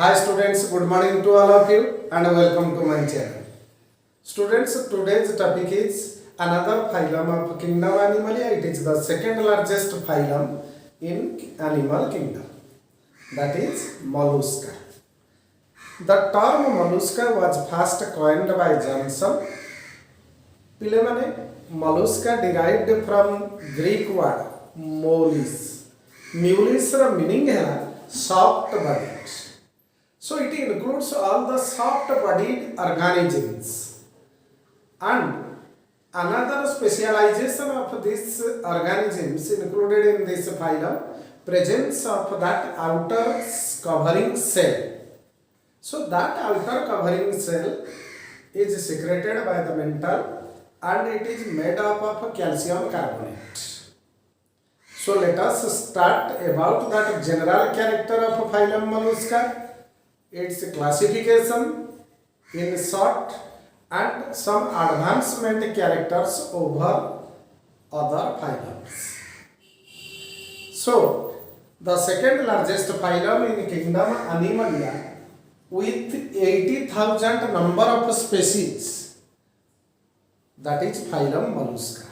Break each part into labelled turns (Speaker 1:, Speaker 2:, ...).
Speaker 1: Hi students, good morning to all of you and welcome to my channel. Students, today's topic is another phylum of kingdom Animalia. It is the second largest phylum in animal kingdom. That is Mollusca. The term Mollusca was first coined by Johnson. Pilemane, Mollusca derived from Greek word mollis. Mollis meaning है soft bodied. So it includes all the soft bodied organisms. And another specialization of these organisms included in this phylum, presence of that outer covering cell. So that outer covering cell is secreted by the mental and it is made up of calcium carbonate. So let us start about that general character of phylum Mollusca, its classification in short and some advancement characters over other phylums. So the second largest phylum in kingdom Animalia with 80,000 number of species, that is phylum Mollusca.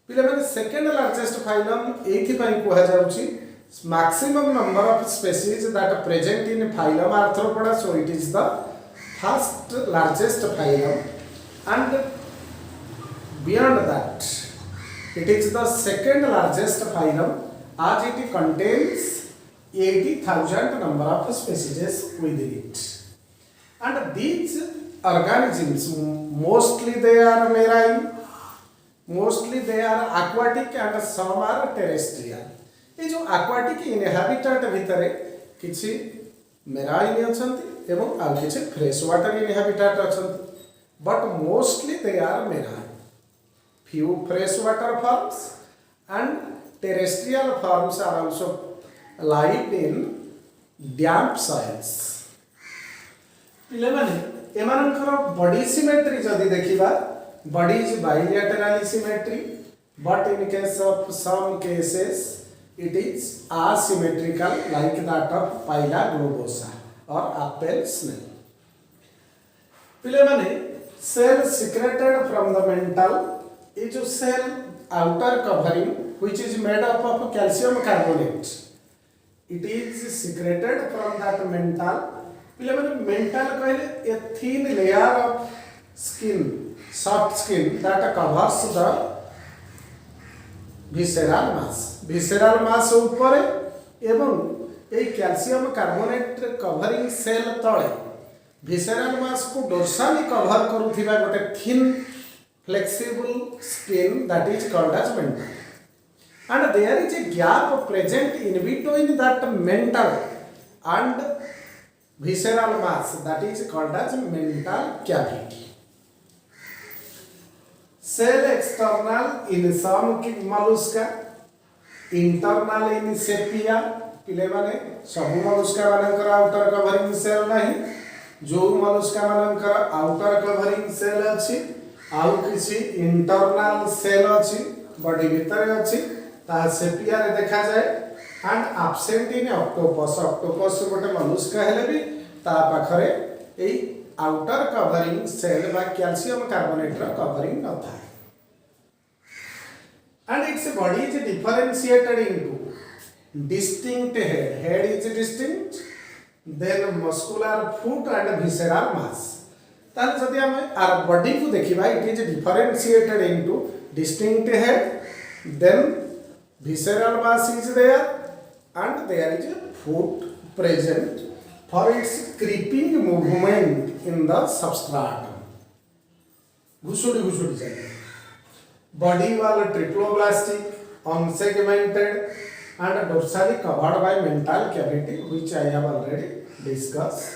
Speaker 1: पिले second largest phylum एथिपाई कुहा जाउची maximum number of species that present in phylum Arthropoda, so it is the first largest phylum, and beyond that it is the second largest phylum as it contains 80,000 number of species within it. And these organisms mostly they are marine, mostly they are aquatic and some are terrestrial. ये जो aquatic inhabitant भितरे किछि marine अछंती एवं आ किछि fresh water inhabitant अछंती, but mostly they are marine. Few fresh water forms and terrestrial forms are also live in damp soils. पिले माने एमानकर body symmetry जदि देखिबा, body is bilateral symmetry, but in case of some cases it is asymmetrical like that of Pila globosa or apple snail. पिले माने cell secreted from the mental, ये जो cell outer covering which is made up of calcium carbonate, it is secreted from that mental. पिले माने mental कहले a thin layer of skin, soft skin that covers the visceral mass. Visceral mass ऊपर एवं a calcium carbonate covering shell तले visceral mass को डोर्साली cover करूथिबा गोटे thin flexible skin that is called as mental. And there is a gap present in between that mental and visceral mass that is called as mental cavity. Cell external in some mollusca, internal in sepia. पिले माने सब mollusca मानकर outer covering cell नहीं, जो mollusca मानकर outer covering cell अछि, आउ किछि internal cell अछि, बॉडी भीतर अछि, ता sepia रे देखा जाए, and absent in octopus. Octopus गोटे mollusca हेले भी ता पाखरे ए outer covering cell बा calcium carbonate रा covering नथा. And its body is differentiated into distinct head. Head is distinct, then muscular foot and visceral mass. ताल जदि हमें आर बॉडी को देखिबा, it is differentiated into distinct head, then visceral mass is there, and there is a foot present for its creeping movement in the substratum. घुसुड़ी घुसुड़ी जाए. Body wall triploblastic, unsegmented and dorsally covered by mental cavity, which I have already discussed.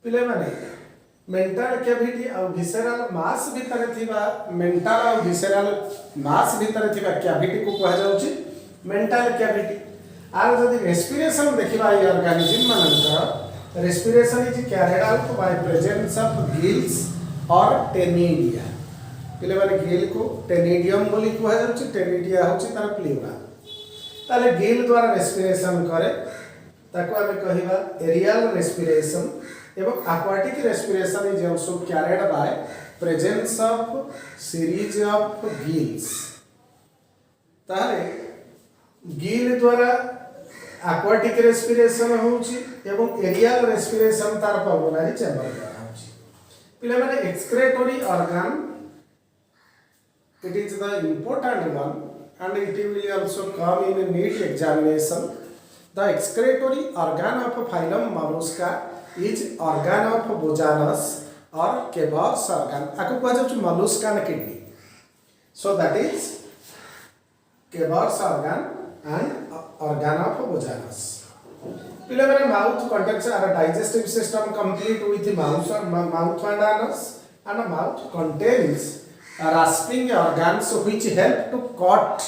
Speaker 1: पिले माने mental cavity और visceral mass भितर थिबा, mental और visceral mass भितर थिबा cavity को कहा जाउची mental cavity. आर जदि respiration देखिबा ये organism मानकर, respiration is carried out by presence of gills or ctenidia. पिले माने गिल को टेनिडियम बोली कुहा जाउची, टेनिडिया होची तार प्लूरल. ताले गिल द्वारा रेस्पिरेशन करे ताको आमे कहिबा एरियल रेस्पिरेशन एवं aquatic respiration is also carried by presence of series of gills ताहले गिल द्वारा aquatic respiration होउची एवं एरियल रेस्पिरेशन तार पल्मोनरी चेंबर द्वारा होउची पिला माने excretory organ it is the important one and it will also come in a neat examination. The excretory organ of phylum Mollusca is organ of Bojanus or Kevor's organ. Aku kujauchu molluscan kidney. So that is Kevor's organ and organ of Bojanus. Below mouth contains our digestive system complete with the mouth and anus, and the mouth contains rasping organs which help to cut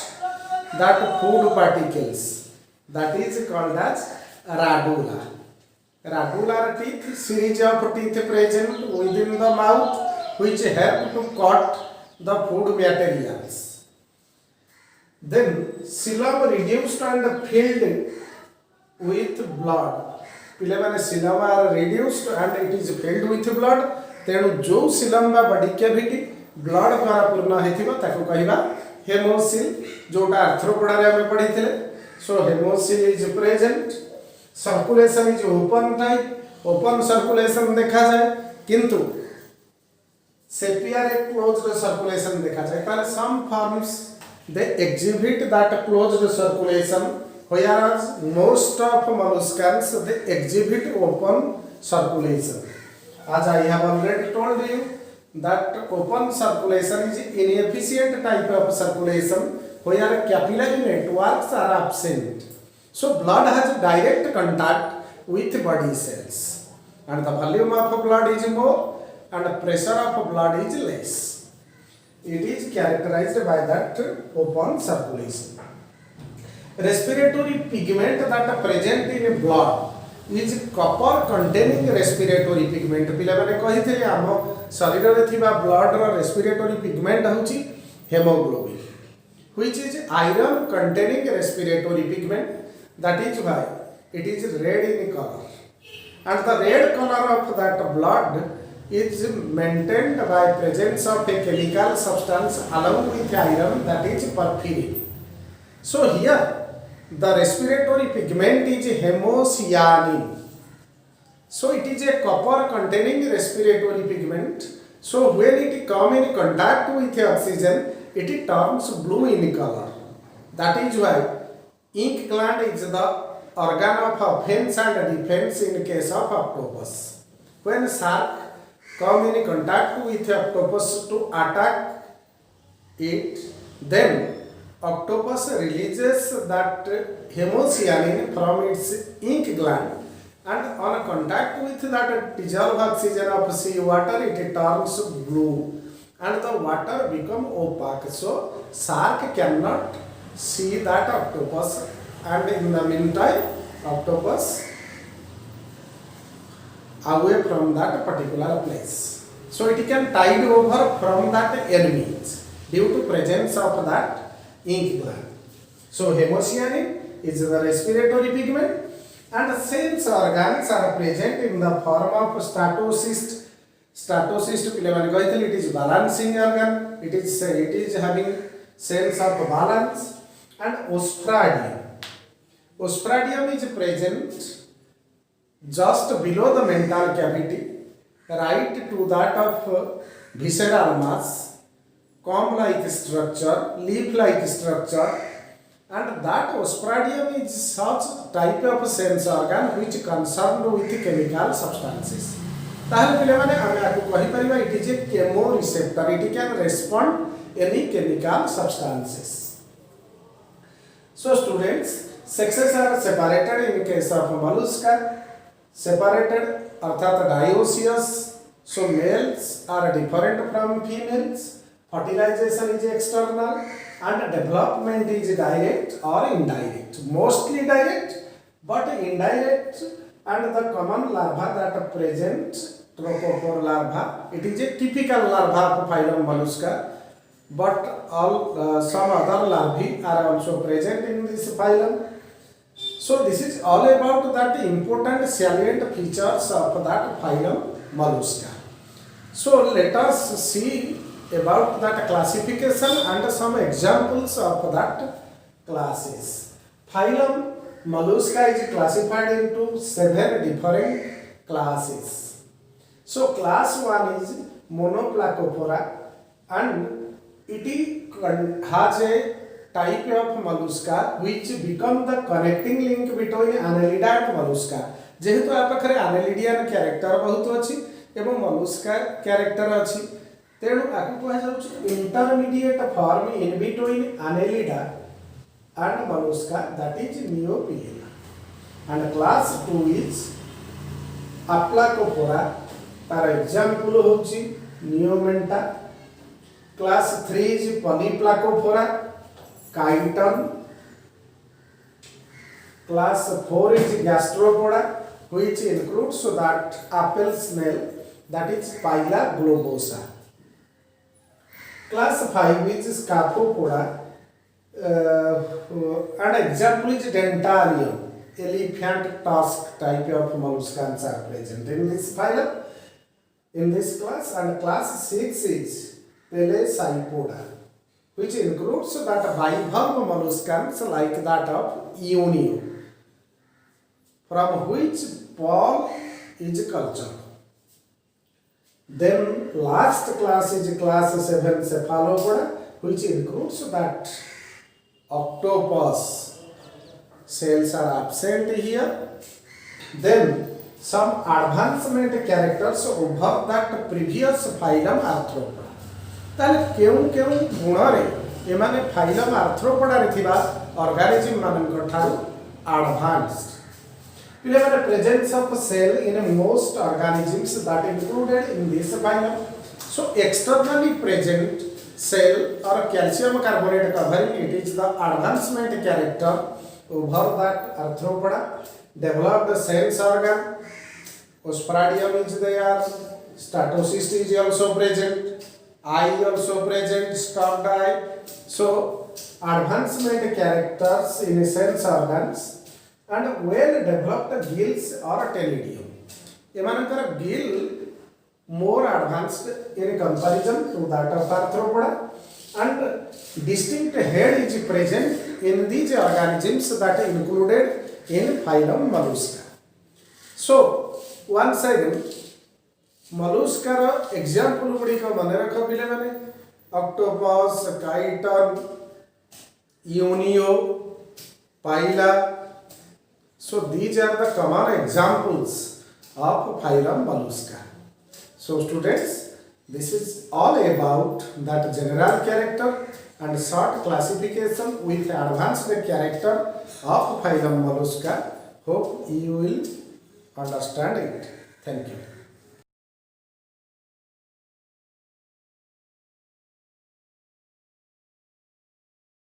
Speaker 1: that food particles. That is called as radula. Radular teeth, series of teeth present within the mouth which help to cut the food materials. Then xylem reduced and filled with blood. पिले माने xylem are reduced and it is filled with blood. तेणु जो xylem बा body cavity blood द्वारा पूर्ण हेथिबा ताको कहिबा हेमोसिल जोटा Arthropoda रे हम पढिथिले so haemocoel is present circulation is open type open circulation देखा जाए किंतु सेपिया रे क्लोज्ड सर्कुलेशन देखा जाए ताले some forms they exhibit that closed circulation whereas most of molluscans they exhibit open circulation as I have already told you that open circulation is inefficient type of circulation where capillary networks are absent. So blood has direct contact with body cells and the volume of blood is more and the pressure of blood is less. It is characterized by that open circulation. Respiratory pigment that are present in blood is copper containing respiratory pigment. पिला माने कहिथिले हम शरीर रे थिबा blood रो respiratory pigment होची haemoglobin which is iron containing respiratory pigment that is why it is red in color and the red color of that blood is maintained by presence of a chemical substance along with iron that is porphyrin. So here the respiratory pigment is hemocyanin. So it is a copper containing respiratory pigment. So when it come in contact with oxygen, it turns blue in color. That is why ink gland is the organ of offense and defense in case of octopus. When shark come in contact with octopus to attack it, then octopus releases that hemocyanin from its ink gland. And on contact with that dissolved oxygen of sea water, it turns blue and the water become opaque. So shark cannot see that octopus and in the meantime octopus away from that particular place. So it can tide over from that enemies due to presence of that ink gland. So hemocyanin is the respiratory pigment. And sense organs are present in the form of statocyst. Statocyst it is balancing organ. It is having sense of balance. And ostradium. Ostradium is present just below the mental cavity, right to that of visceral mass, comb-like structure, leaf-like structure. And that ostradium is such type of sense organ which concerned with chemical substances. ताहले पिले माने आमे आकु कहि परिबा it is a chemoreceptor. It can respond any chemical substances. So students, sexes are separated in case of mollusca. Separated अर्थात dioecious. So males are different from females. Fertilization is external and development is direct or indirect. Mostly direct, but indirect. And the common larva that present, trophophore larva, it is a typical larva of phylum Mollusca. But all some other larvae are also present in this phylum. So this is all about that important salient features of that phylum Mollusca. So let us see about that classification and some examples of that classes. Phylum Mollusca is classified into 7 different classes. So class 1 is Monoplacophora, and it has a type of mollusca which become the connecting link between annelida and mollusca. जेहेतु आ पाखरे annelidian character बहुत अच्छी एवं mollusca character अच्छी, तेणु आकु कहा जाउछ intermediate form in between annelida and mollusca, that is Neopiela. And class 2 is Aplacophora, तार example होछि Neomenta. Class 3 is Polyplacophora, Chiton. Class 4 is Gastropoda, which includes that apple snail, that is Phyla globosa. Class 5 is Scaphopoda, and example is Dentarium, elephant tusk type of molluscans are present in this phylum, in this class. And class 6 is Pelecypoda, which includes that bivalve molluscans like that of Ionio, from which pearl is cultured. Then last class is class 7 Cephalopoda, which includes that octopus cells are absent here. Then some advancement characters over that previous phylum Arthropoda. ताले केउ केउ गुणरे एमाने phylum arthropoda रे थिबा organism मानन ठारू advanced पिले माने presence of shell in most organisms that included in this phylum. So externally present shell और calcium carbonate covering it is the advancement character over that Arthropoda. Developed sense organ, osphradium is there, statocyst is also present, eye also present, stalked eye. So advancement characters in sense organs and well developed gills or telegium. एमानकर gill more advanced in comparison to that of Arthropoda, and distinct head is present in these organisms that included in phylum Mollusca. So once again mollusca example गुड़िक मन रख पिले माने octopus, chiton, Ionio, Phyla. So these are the common examples of phylum Mollusca. So students, this is all about that general character and short classification with advanced character of phylum Mollusca. Hope you will understand it. Thank you.